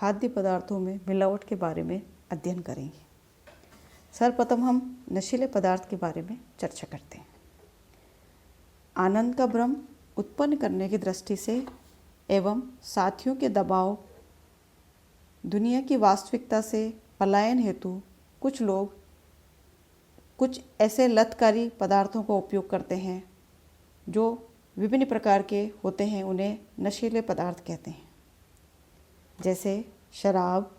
खाद्य पदार्थों में मिलावट के बारे में अध्ययन करेंगे। सर्वप्रथम हम नशीले पदार्थ के बारे में चर्चा करते हैं। आनंद का भ्रम उत्पन्न करने की दृष्टि से एवं साथियों के दबाव, दुनिया की वास्तविकता से पलायन हेतु कुछ लोग कुछ ऐसे लतकारी पदार्थों का उपयोग करते हैं जो विभिन्न प्रकार के होते हैं, उन्हें नशीले पदार्थ कहते हैं। जैसे शराब,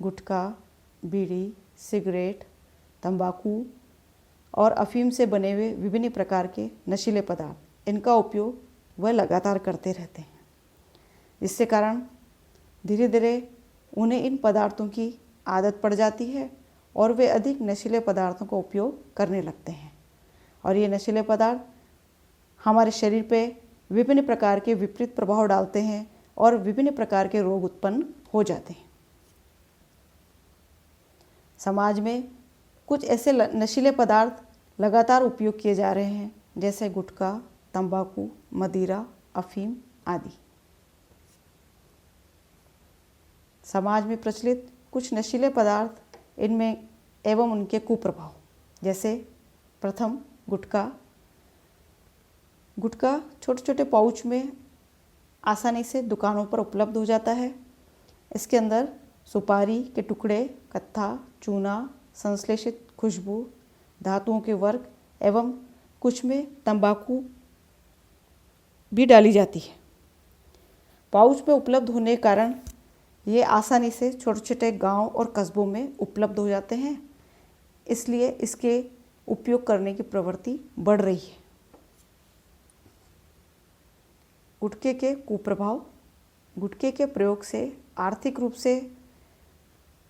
गुटखा, बीड़ी, सिगरेट, तंबाकू और अफीम से बने हुए विभिन्न प्रकार के नशीले पदार्थ, इनका उपयोग वह लगातार करते रहते हैं, जिससे कारण धीरे धीरे उन्हें इन पदार्थों की आदत पड़ जाती है और वे अधिक नशीले पदार्थों का उपयोग करने लगते हैं। और ये नशीले पदार्थ हमारे शरीर पे विभिन्न प्रकार के विपरीत प्रभाव डालते हैं और विभिन्न प्रकार के रोग उत्पन्न हो जाते हैं। समाज में कुछ ऐसे नशीले पदार्थ लगातार उपयोग किए जा रहे हैं, जैसे गुटखा, तंबाकू, मदिरा, अफीम आदि। समाज में प्रचलित कुछ नशीले पदार्थ, इनमें एवं उनके कुप्रभाव। जैसे प्रथम गुटखा। गुटखा छोटे छोटे पाउच में आसानी से दुकानों पर उपलब्ध हो जाता है। इसके अंदर सुपारी के टुकड़े, कत्था, चूना, संश्लेषित खुशबू, धातुओं के वर्ग एवं कुछ में तंबाकू भी डाली जाती है। पाउच में उपलब्ध होने के कारण ये आसानी से छोटे छोटे गांव और कस्बों में उपलब्ध हो जाते हैं, इसलिए इसके उपयोग करने की प्रवृत्ति बढ़ रही है। गुटखे के कुप्रभाव। गुटखे के प्रयोग से आर्थिक रूप से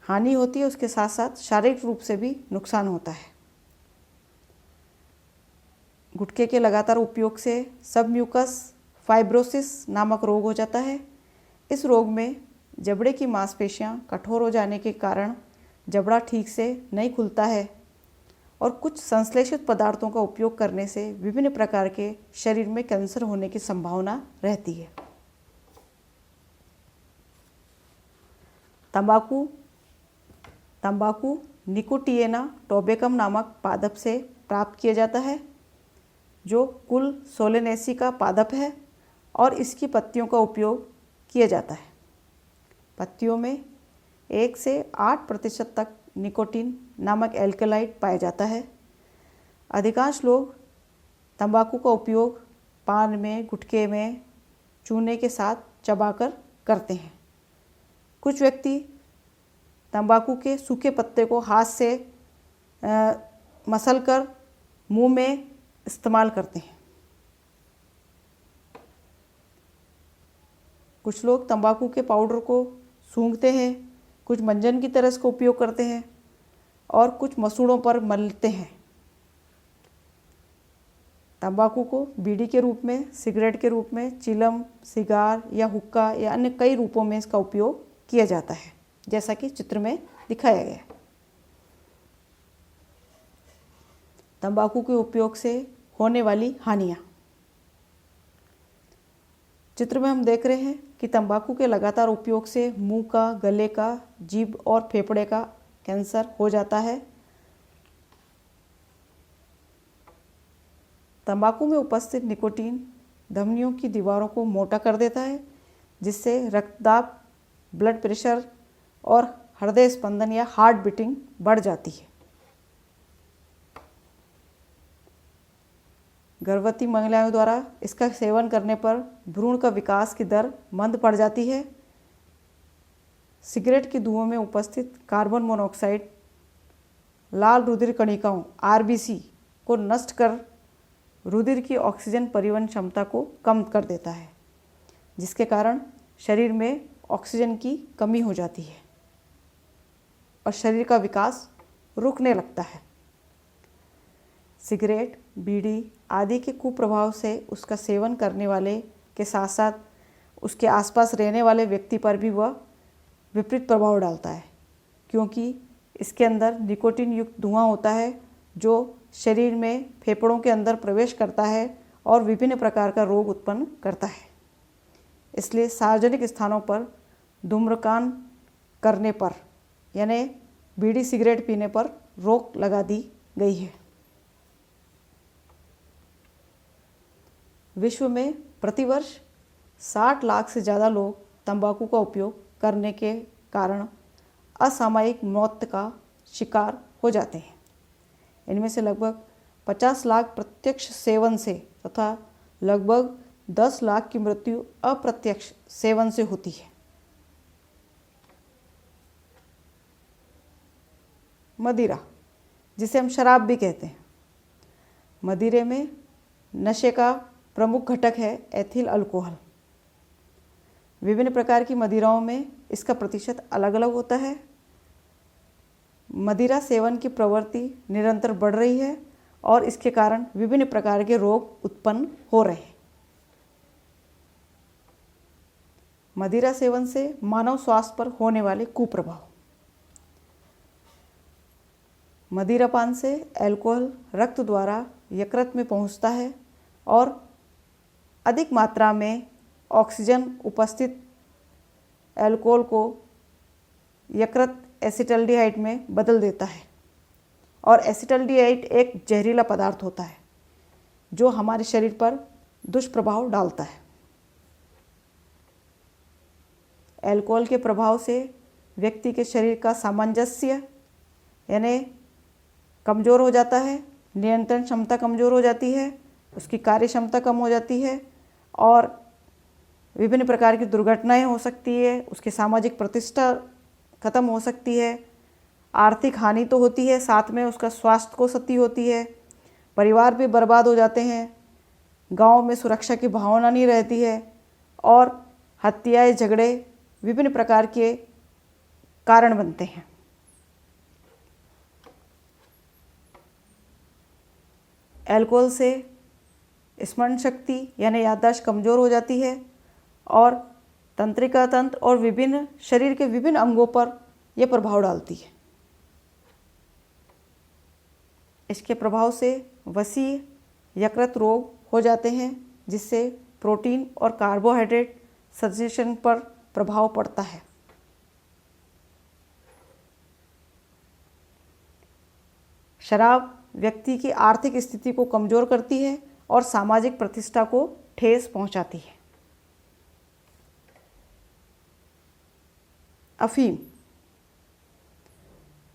हानि होती है, उसके साथ साथ शारीरिक रूप से भी नुकसान होता है। गुटखे के लगातार उपयोग से सबम्यूकस फाइब्रोसिस नामक रोग हो जाता है। इस रोग में जबड़े की मांसपेशियां कठोर हो जाने के कारण जबड़ा ठीक से नहीं खुलता है और कुछ संश्लेषित पदार्थों का उपयोग करने से विभिन्न प्रकार के शरीर में कैंसर होने की संभावना रहती है। तंबाकू। तंबाकू निकोटिएना टोबैकम नामक पादप से प्राप्त किया जाता है, जो कुल सोलेनेसी का पादप है और इसकी पत्तियों का उपयोग किया जाता है। पत्तियों में 1 से 8% तक निकोटीन नामक एल्कलॉइड पाया जाता है। अधिकांश लोग तंबाकू का उपयोग पान में, गुटखे में चूने के साथ चबाकर करते हैं। कुछ व्यक्ति तंबाकू के सूखे पत्ते को हाथ से मसलकर मुंह में इस्तेमाल करते हैं। कुछ लोग तंबाकू के पाउडर को सूंघते हैं, कुछ मंजन की तरह इसका उपयोग करते हैं और कुछ मसूड़ों पर मलते हैं। तंबाकू को बीड़ी के रूप में, सिगरेट के रूप में, चिलम, सिगार या हुक्का या अन्य कई रूपों में इसका उपयोग किया जाता है, जैसा कि चित्र में दिखाया गया है। तंबाकू के उपयोग से होने वाली हानियाँ। चित्र में हम देख रहे हैं कि तंबाकू के लगातार उपयोग से मुंह का, गले का, जीभ और फेफड़े का कैंसर हो जाता है। तंबाकू में उपस्थित निकोटीन धमनियों की दीवारों को मोटा कर देता है, जिससे रक्तदाब, ब्लड प्रेशर और हृदय स्पंदन या हार्ट बीटिंग बढ़ जाती है। गर्भवती महिलाओं द्वारा इसका सेवन करने पर भ्रूण का विकास की दर मंद पड़ जाती है। सिगरेट के धुओं में उपस्थित कार्बन मोनोऑक्साइड लाल रुधिर कणिकाओं आरबीसी को नष्ट कर रुधिर की ऑक्सीजन परिवहन क्षमता को कम कर देता है, जिसके कारण शरीर में ऑक्सीजन की कमी हो जाती है और शरीर का विकास रुकने लगता है। सिगरेट, बीड़ी आदि के कुप्रभाव से उसका सेवन करने वाले के साथ साथ उसके आसपास रहने वाले व्यक्ति पर भी वह विपरीत प्रभाव डालता है, क्योंकि इसके अंदर निकोटीन युक्त धुआं होता है जो शरीर में फेफड़ों के अंदर प्रवेश करता है और विभिन्न प्रकार का रोग उत्पन्न करता है। इसलिए सार्वजनिक स्थानों पर धूम्रपान करने पर यानी बीड़ी सिगरेट पीने पर रोक लगा दी गई है। विश्व में प्रतिवर्ष 60 लाख से ज़्यादा लोग तंबाकू का उपयोग करने के कारण असामयिक मौत का शिकार हो जाते हैं। इनमें से लगभग 50 लाख प्रत्यक्ष सेवन से तथा लगभग 10 लाख की मृत्यु अप्रत्यक्ष सेवन से होती है। मदिरा, जिसे हम शराब भी कहते हैं, मदिरे में नशे का प्रमुख घटक है एथिल अल्कोहल। विभिन्न प्रकार की मदिराओं में इसका प्रतिशत अलग अलग होता है। मदिरा सेवन की प्रवृत्ति निरंतर बढ़ रही है और इसके कारण विभिन्न प्रकार के रोग उत्पन्न हो रहे हैं। मदिरा सेवन से मानव स्वास्थ्य पर होने वाले कुप्रभाव। मदिरापान से अल्कोहल रक्त द्वारा यकृत में पहुंचता है और अधिक मात्रा में ऑक्सीजन उपस्थित अल्कोहल को यकृत एसिटल्डिहाइड में बदल देता है और एसिटल्डिहाइड एक जहरीला पदार्थ होता है जो हमारे शरीर पर दुष्प्रभाव डालता है। अल्कोहल के प्रभाव से व्यक्ति के शरीर का सामंजस्य यानी कमज़ोर हो जाता है, नियंत्रण क्षमता कमज़ोर हो जाती है, उसकी कार्य क्षमता कम हो जाती है और विभिन्न प्रकार की दुर्घटनाएं हो सकती है, उसकी सामाजिक प्रतिष्ठा खत्म हो सकती है, आर्थिक हानि तो होती है, साथ में उसका स्वास्थ्य को क्षति होती है, परिवार भी बर्बाद हो जाते हैं, गांव में सुरक्षा की भावना नहीं रहती है और हत्याएं झगड़े विभिन्न प्रकार के कारण बनते हैं। अल्कोहल से स्मरण शक्ति यानी याददाश्त कमज़ोर हो जाती है और तंत्रिका तंत्र और विभिन्न शरीर के विभिन्न अंगों पर यह प्रभाव डालती है। इसके प्रभाव से वसीय यकृत रोग हो जाते हैं जिससे प्रोटीन और कार्बोहाइड्रेट संश्लेषण पर प्रभाव पड़ता है। शराब व्यक्ति की आर्थिक स्थिति को कमज़ोर करती है और सामाजिक प्रतिष्ठा को ठेस पहुंचाती है। अफीम।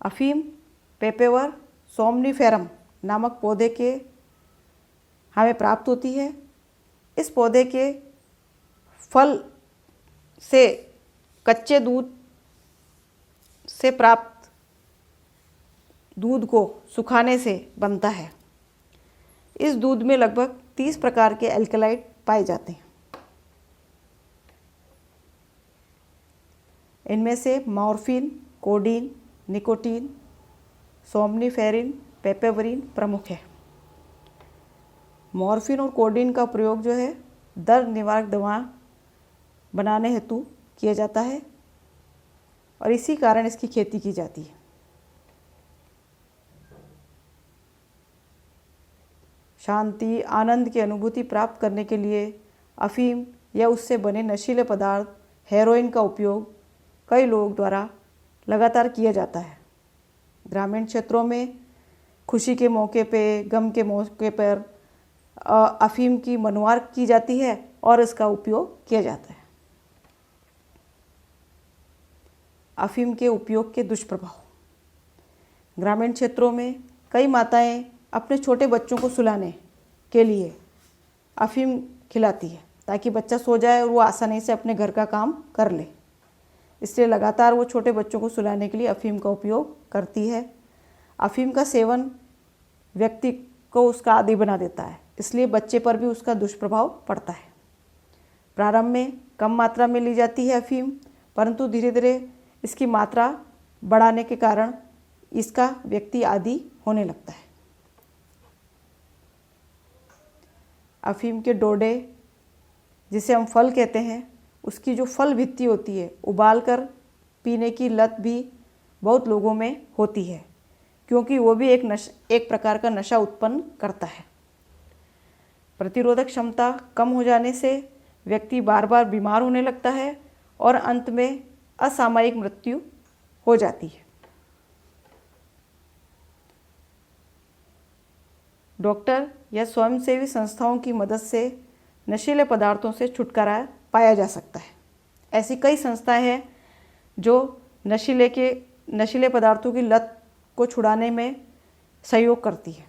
अफीम पेपेवर सोमनीफेरम नामक पौधे के हमें प्राप्त होती है। इस पौधे के फल से कच्चे दूध से प्राप्त दूध को सुखाने से बनता है। इस दूध में लगभग 30 प्रकार के एल्कलाइड पाए जाते हैं। इनमें से मॉर्फिन, कोडीन, निकोटीन, सोमनीफेरिन, पेपेवरिन प्रमुख है। मॉर्फिन और कोडीन का प्रयोग जो है दर्द निवारक दवा बनाने हेतु किया जाता है और इसी कारण इसकी खेती की जाती है। शांति, आनंद की अनुभूति प्राप्त करने के लिए अफीम या उससे बने नशीले पदार्थ हेरोइन का उपयोग कई लोगों द्वारा लगातार किया जाता है। ग्रामीण क्षेत्रों में खुशी के मौके पे, गम के मौके पर अफीम की मनुआर की जाती है और इसका उपयोग किया जाता है। अफीम के उपयोग के दुष्प्रभाव। ग्रामीण क्षेत्रों में कई माताएं अपने छोटे बच्चों को सुलाने के लिए अफीम खिलाती है ताकि बच्चा सो जाए और वो आसानी से अपने घर का काम कर ले। इसलिए लगातार वो छोटे बच्चों को सुलाने के लिए अफीम का उपयोग करती है। अफीम का सेवन व्यक्ति को उसका आदी बना देता है, इसलिए बच्चे पर भी उसका दुष्प्रभाव पड़ता है। प्रारंभ में कम मात्रा में ली जाती है अफीम, परंतु धीरे धीरे इसकी मात्रा बढ़ाने के कारण इसका व्यक्ति आदी होने लगता है। अफीम के डोडे, जिसे हम फल कहते हैं, उसकी जो फल भित्ति होती है उबालकर पीने की लत भी बहुत लोगों में होती है, क्योंकि वो भी एक प्रकार का नशा उत्पन्न करता है। प्रतिरोधक क्षमता कम हो जाने से व्यक्ति बार बार बीमार होने लगता है और अंत में असामयिक मृत्यु हो जाती है। डॉक्टर या स्वयंसेवी संस्थाओं की मदद से नशीले पदार्थों से छुटकारा पाया जा सकता है। ऐसी कई संस्थाएं हैं जो नशीले पदार्थों की लत को छुड़ाने में सहयोग करती है।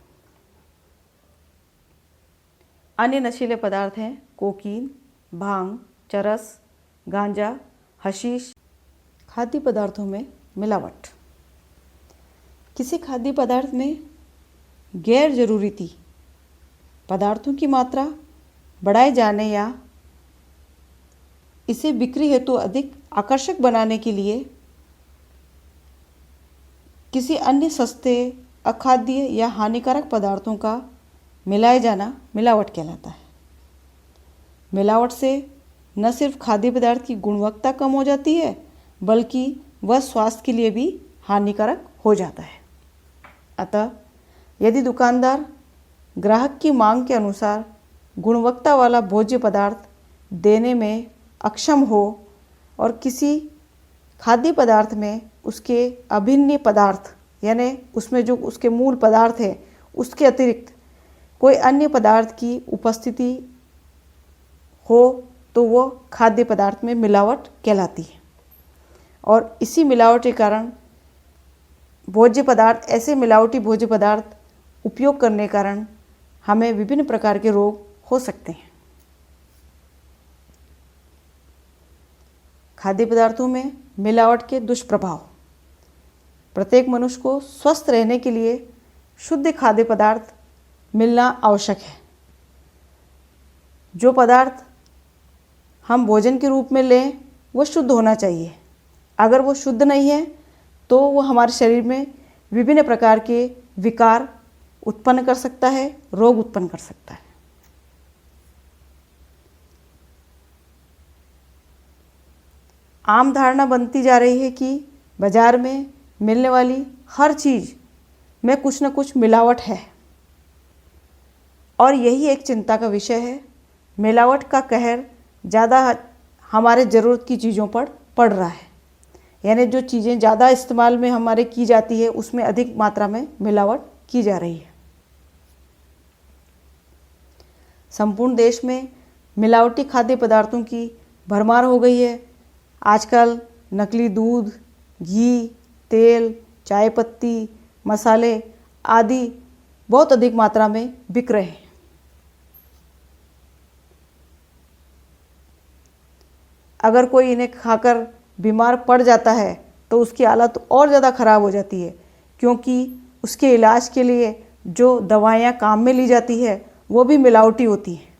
अन्य नशीले पदार्थ हैं कोकीन, भांग, चरस, गांजा, हशीश। खाद्य पदार्थों में मिलावट। किसी खाद्य पदार्थ में गैर जरूरी पदार्थों की मात्रा बढ़ाए जाने या इसे बिक्री हेतु अधिक आकर्षक बनाने के लिए किसी अन्य सस्ते, अखाद्य या हानिकारक पदार्थों का मिलाया जाना मिलावट कहलाता है। मिलावट से न सिर्फ खाद्य पदार्थ की गुणवत्ता कम हो जाती है बल्कि वह स्वास्थ्य के लिए भी हानिकारक हो जाता है। अतः यदि दुकानदार ग्राहक की मांग के अनुसार गुणवत्ता वाला भोज्य पदार्थ देने में अक्षम हो और किसी खाद्य पदार्थ में उसके अभिन्न पदार्थ यानी उसमें जो उसके मूल पदार्थ है उसके अतिरिक्त कोई अन्य पदार्थ की उपस्थिति हो तो वो खाद्य पदार्थ में मिलावट कहलाती है। और इसी मिलावट के कारण ऐसे मिलावटी भोज्य पदार्थ उपयोग करने के कारण हमें विभिन्न प्रकार के रोग हो सकते हैं। खाद्य पदार्थों में मिलावट के दुष्प्रभाव। प्रत्येक मनुष्य को स्वस्थ रहने के लिए शुद्ध खाद्य पदार्थ मिलना आवश्यक है। जो पदार्थ हम भोजन के रूप में लें वो शुद्ध होना चाहिए। अगर वो शुद्ध नहीं है तो वो हमारे शरीर में विभिन्न प्रकार के विकार उत्पन्न कर सकता है, रोग उत्पन्न कर सकता है। आम धारणा बनती जा रही है कि बाजार में मिलने वाली हर चीज़ में कुछ न कुछ मिलावट है और यही एक चिंता का विषय है। मिलावट का कहर ज़्यादा हमारे ज़रूरत की चीज़ों पर पड़ रहा है, यानी जो चीज़ें ज़्यादा इस्तेमाल में हमारे की जाती है उसमें अधिक मात्रा में मिलावट की जा रही है। संपूर्ण देश में मिलावटी खाद्य पदार्थों की भरमार हो गई है। आजकल नकली दूध, घी, तेल, चाय पत्ती, मसाले आदि बहुत अधिक मात्रा में बिक रहे हैं। अगर कोई इन्हें खाकर बीमार पड़ जाता है तो उसकी हालत और ज़्यादा खराब हो जाती है, क्योंकि उसके इलाज के लिए जो दवाइयाँ काम में ली जाती है वो भी मिलावटी होती हैं।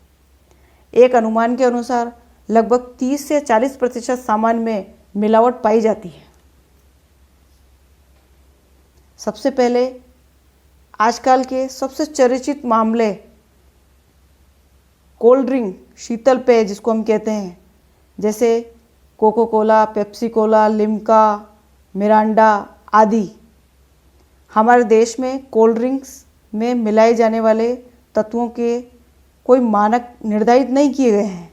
एक अनुमान के अनुसार लगभग 30 से 40% सामान में मिलावट पाई जाती है। सबसे पहले आजकल के सबसे चर्चित मामले कोल्ड ड्रिंक, शीतल पेय जिसको हम कहते हैं, जैसे Coca Cola, Pepsi Cola, Limca, Mirinda आदि। हमारे देश में कोल्ड ड्रिंक्स में मिलाए जाने वाले तत्वों के कोई मानक निर्धारित नहीं किए गए हैं।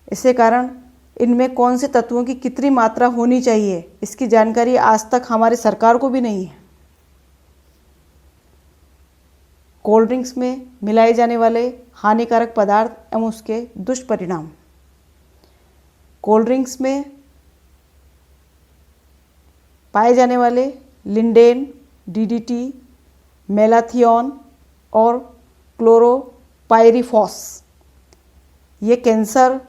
इसके कारण इनमें कौन से तत्वों की कितनी मात्रा होनी चाहिए इसकी जानकारी आज तक हमारी सरकार को भी नहीं है। कोल्ड ड्रिंक्स में मिलाए जाने वाले हानिकारक पदार्थ एवं उसके दुष्परिणाम। कोल्ड ड्रिंक्स में पाए जाने वाले लिंडेन, डीडीटी, मेलाथियोन और क्लोरोपाइरीफॉस ये कैंसर,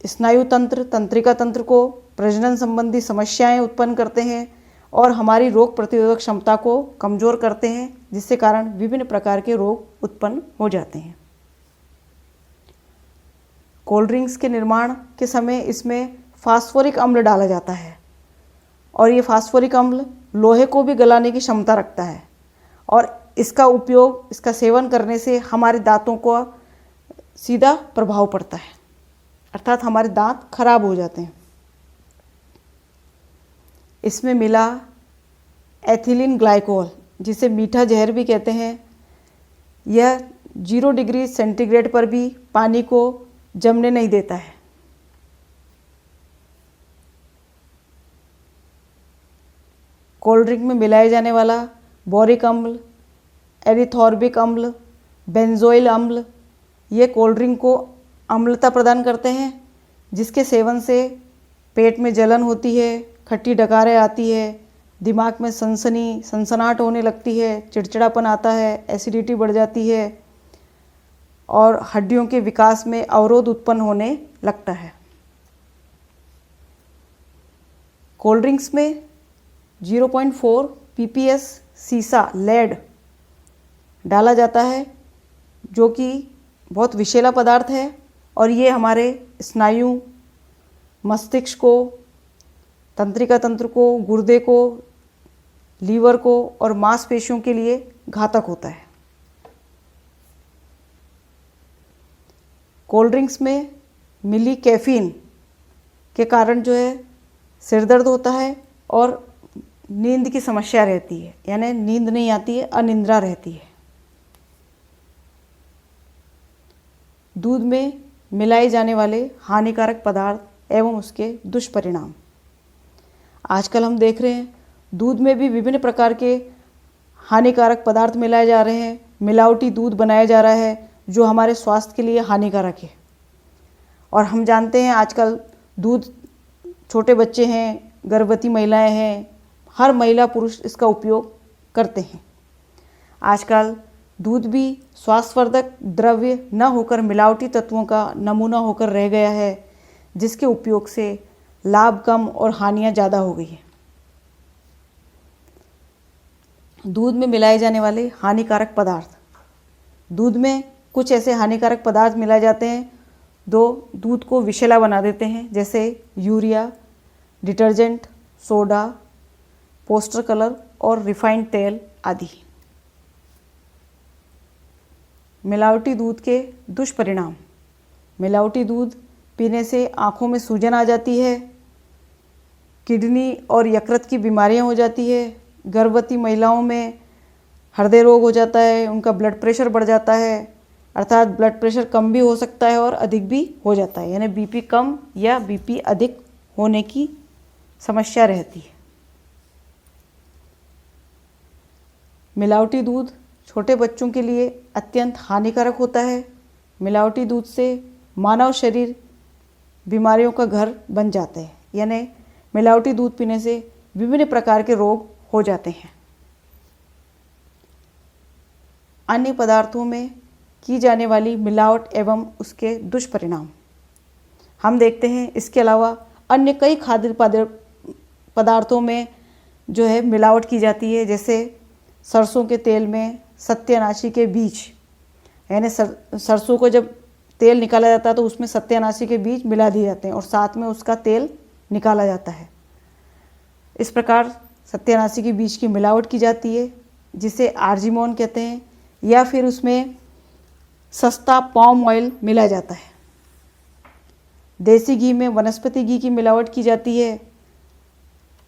स्नायु तंत्र, तंत्रिका तंत्र को प्रजनन संबंधी समस्याएं उत्पन्न करते हैं और हमारी रोग प्रतिरोधक क्षमता को कमज़ोर करते हैं, जिससे कारण विभिन्न प्रकार के रोग उत्पन्न हो जाते हैं। कोल्ड ड्रिंक्स के निर्माण के समय इसमें फास्फोरिक अम्ल डाला जाता है और ये फास्फोरिक अम्ल लोहे को भी गलाने की क्षमता रखता है और इसका सेवन करने से हमारे दांतों को सीधा प्रभाव पड़ता है, अर्थात हमारे दांत खराब हो जाते हैं। इसमें मिला एथिलीन ग्लाइकोल, जिसे मीठा जहर भी कहते हैं, यह 0 डिग्री सेंटीग्रेड पर भी पानी को जमने नहीं देता है। कोल्ड ड्रिंक में मिलाए जाने वाला बोरिक अम्ल, एरिथॉर्बिक अम्ल, बेंजोइल अम्ल, ये कोल्ड ड्रिंक को अम्लता प्रदान करते हैं, जिसके सेवन से पेट में जलन होती है, खट्टी डकारें आती है, दिमाग में सनसनाहट होने लगती है, चिड़चिड़ापन आता है, एसिडिटी बढ़ जाती है और हड्डियों के विकास में अवरोध उत्पन्न होने लगता है। कोल्ड ड्रिंक्स में 0.4 ppm सीसा लेड डाला जाता है, जो कि बहुत विषैला पदार्थ है और ये हमारे स्नायु, मस्तिष्क को, तंत्रिका तंत्र को, गुर्दे को, लीवर को और मांसपेशियों के लिए घातक होता है। कोल्ड ड्रिंक्स में मिली कैफीन के कारण जो है सिर दर्द होता है और नींद की समस्या रहती है, यानी नींद नहीं आती है, अनिद्रा रहती है। दूध में मिलाए जाने वाले हानिकारक पदार्थ एवं उसके दुष्परिणाम। आजकल हम देख रहे हैं दूध में भी विभिन्न प्रकार के हानिकारक पदार्थ मिलाए जा रहे हैं, मिलावटी दूध बनाया जा रहा है जो हमारे स्वास्थ्य के लिए हानिकारक है। और हम जानते हैं आजकल दूध, छोटे बच्चे हैं, गर्भवती महिलाएं हैं, हर महिला पुरुष इसका उपयोग करते हैं। आजकल दूध भी स्वास्थ्यवर्धक द्रव्य न होकर मिलावटी तत्वों का नमूना होकर रह गया है, जिसके उपयोग से लाभ कम और हानियां ज़्यादा हो गई है। दूध में मिलाए जाने वाले हानिकारक पदार्थ। दूध में कुछ ऐसे हानिकारक पदार्थ मिलाए जाते हैं जो दूध को विषैला बना देते हैं, जैसे urea, detergent, soda, poster colour और रिफाइंड तेल आदि। मिलावटी दूध के दुष्परिणाम। मिलावटी दूध पीने से आँखों में सूजन आ जाती है, किडनी और यकृत की बीमारियां हो जाती है, गर्भवती महिलाओं में हृदय रोग हो जाता है, उनका ब्लड प्रेशर बढ़ जाता है, अर्थात ब्लड प्रेशर कम भी हो सकता है और अधिक भी हो जाता है, यानी बीपी कम या बीपी अधिक होने की समस्या रहती है। मिलावटी दूध छोटे बच्चों के लिए अत्यंत हानिकारक होता है। मिलावटी दूध से मानव शरीर बीमारियों का घर बन जाते हैं, यानी मिलावटी दूध पीने से विभिन्न प्रकार के रोग हो जाते हैं। अन्य पदार्थों में की जाने वाली मिलावट एवं उसके दुष्परिणाम हम देखते हैं। इसके अलावा अन्य कई खाद्य पदार्थों में जो है मिलावट की जाती है, जैसे सरसों के तेल में सत्यानाशी के बीज, यानी सरसों को जब तेल निकाला जाता है तो उसमें सत्यानाशी के बीज मिला दिए जाते हैं और साथ में उसका तेल निकाला जाता है। इस प्रकार सत्यानाशी के बीज की मिलावट की जाती है, जिसे आर्जिमोन कहते हैं, या फिर उसमें सस्ता पाम ऑयल मिलाया जाता है। देसी घी में वनस्पति घी की मिलावट की जाती है,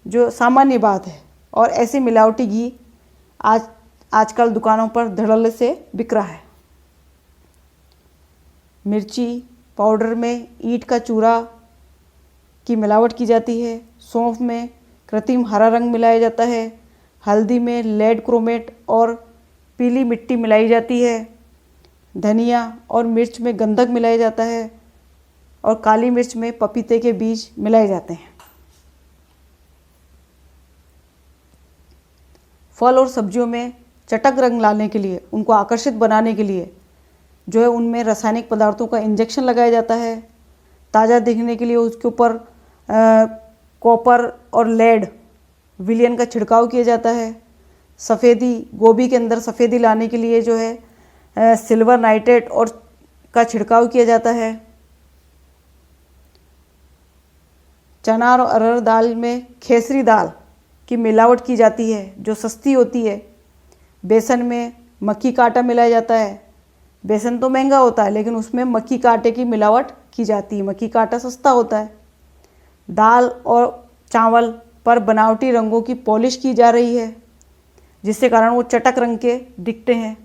जो सामान्य बात है, और ऐसी मिलावटी घी आजकल दुकानों पर धड़ल्ले से बिक रहा है। मिर्ची पाउडर में ईंट का चूरा की मिलावट की जाती है। सौंफ में कृत्रिम हरा रंग मिलाया जाता है। हल्दी में लेड क्रोमेट और पीली मिट्टी मिलाई जाती है। धनिया और मिर्च में गंधक मिलाया जाता है और काली मिर्च में पपीते के बीज मिलाए जाते हैं। फल और सब्जियों में चटक रंग लाने के लिए, उनको आकर्षित बनाने के लिए जो है उनमें रासायनिक पदार्थों का इंजेक्शन लगाया जाता है। ताज़ा दिखने के लिए उसके ऊपर कॉपर और लेड विलियन का छिड़काव किया जाता है। सफ़ेदी, गोभी के अंदर सफ़ेदी लाने के लिए जो है सिल्वर नाइट्रेट और का छिड़काव किया जाता है। चना और अरहर दाल में खेसरी दाल की मिलावट की जाती है, जो सस्ती होती है। बेसन में मक्की का आटा मिलाया जाता है। बेसन तो महंगा होता है, लेकिन उसमें मक्की का आटे की मिलावट की जाती है। मक्की का आटा सस्ता होता है। दाल और चावल पर बनावटी रंगों की पॉलिश की जा रही है, जिससे कारण वो चटक रंग के दिखते हैं।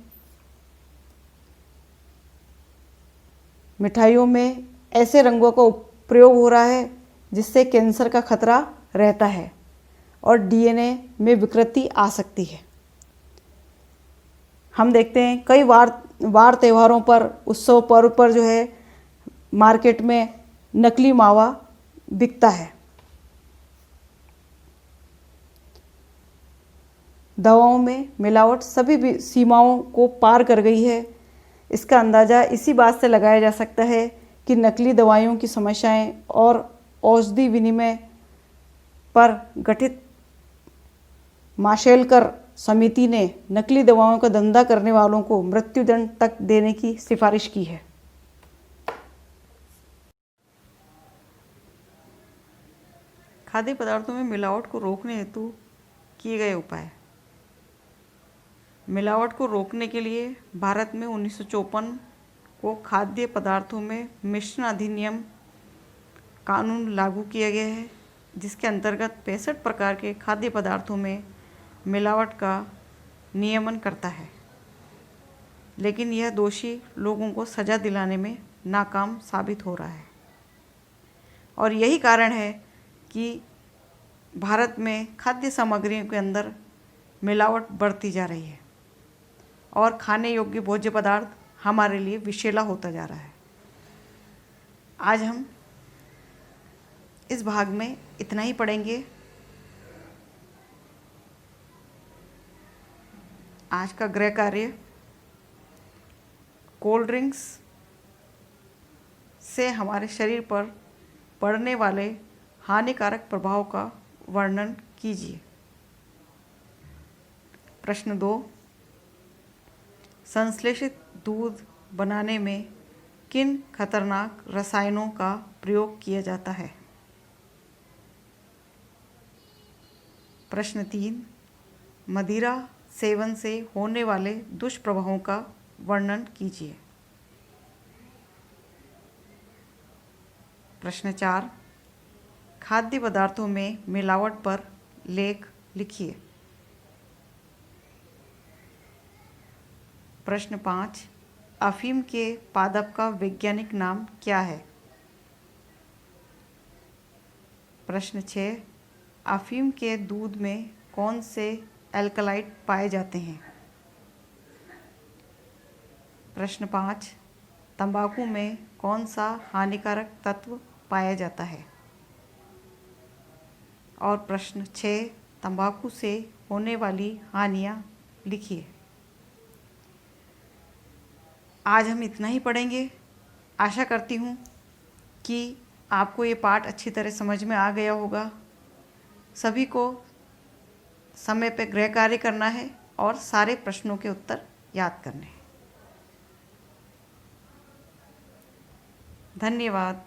मिठाइयों में ऐसे रंगों का प्रयोग हो रहा है जिससे कैंसर का खतरा रहता है। और डीएनए में विकृति आ सकती है। हम देखते हैं कई वार त्योहारों पर, उत्सव पर्व पर जो है मार्केट में नकली मावा बिकता है। दवाओं में मिलावट सभी भी सीमाओं को पार कर गई है। इसका अंदाज़ा इसी बात से लगाया जा सकता है कि नकली दवाइयों की समस्याएं और औषधि विनिमय पर गठित माशेलकर समिति ने नकली दवाओं का धंधा करने वालों को मृत्युदंड तक देने की सिफारिश की है। खाद्य पदार्थों में मिलावट को रोकने हेतु किए गए उपाय। मिलावट को रोकने के लिए भारत में 1954 को खाद्य पदार्थों में मिश्रण अधिनियम कानून लागू किया गया है, जिसके अंतर्गत 65 प्रकार के खाद्य पदार्थों में मिलावट का नियमन करता है, लेकिन यह दोषी लोगों को सज़ा दिलाने में नाकाम साबित हो रहा है। और यही कारण है कि भारत में खाद्य सामग्रियों के अंदर मिलावट बढ़ती जा रही है और खाने योग्य भोज्य पदार्थ हमारे लिए विषैला होता जा रहा है। आज हम इस भाग में इतना ही पढ़ेंगे। आज का गृह कार्य, कोल्ड ड्रिंक्स से हमारे शरीर पर पड़ने वाले हानिकारक प्रभाव का वर्णन कीजिए। प्रश्न 2, संश्लेषित दूध बनाने में किन खतरनाक रसायनों का प्रयोग किया जाता है? प्रश्न 3, मदिरा सेवन से होने वाले दुष्प्रभावों का वर्णन कीजिए। प्रश्न 4, खाद्य पदार्थों में मिलावट पर लेख लिखिए। प्रश्न 5, अफीम के पादप का वैज्ञानिक नाम क्या है? प्रश्न 6, अफीम के दूध में कौन से एल्कलाइड पाए जाते हैं? प्रश्न 5, तंबाकू में कौन सा हानिकारक तत्व पाया जाता है? और प्रश्न 6, तंबाकू से होने वाली हानियाँ लिखिए। आज हम इतना ही पढ़ेंगे। आशा करती हूँ कि आपको ये पाठ अच्छी तरह समझ में आ गया होगा। सभी को समय पर गृह कार्य करना है और सारे प्रश्नों के उत्तर याद करने हैं। धन्यवाद।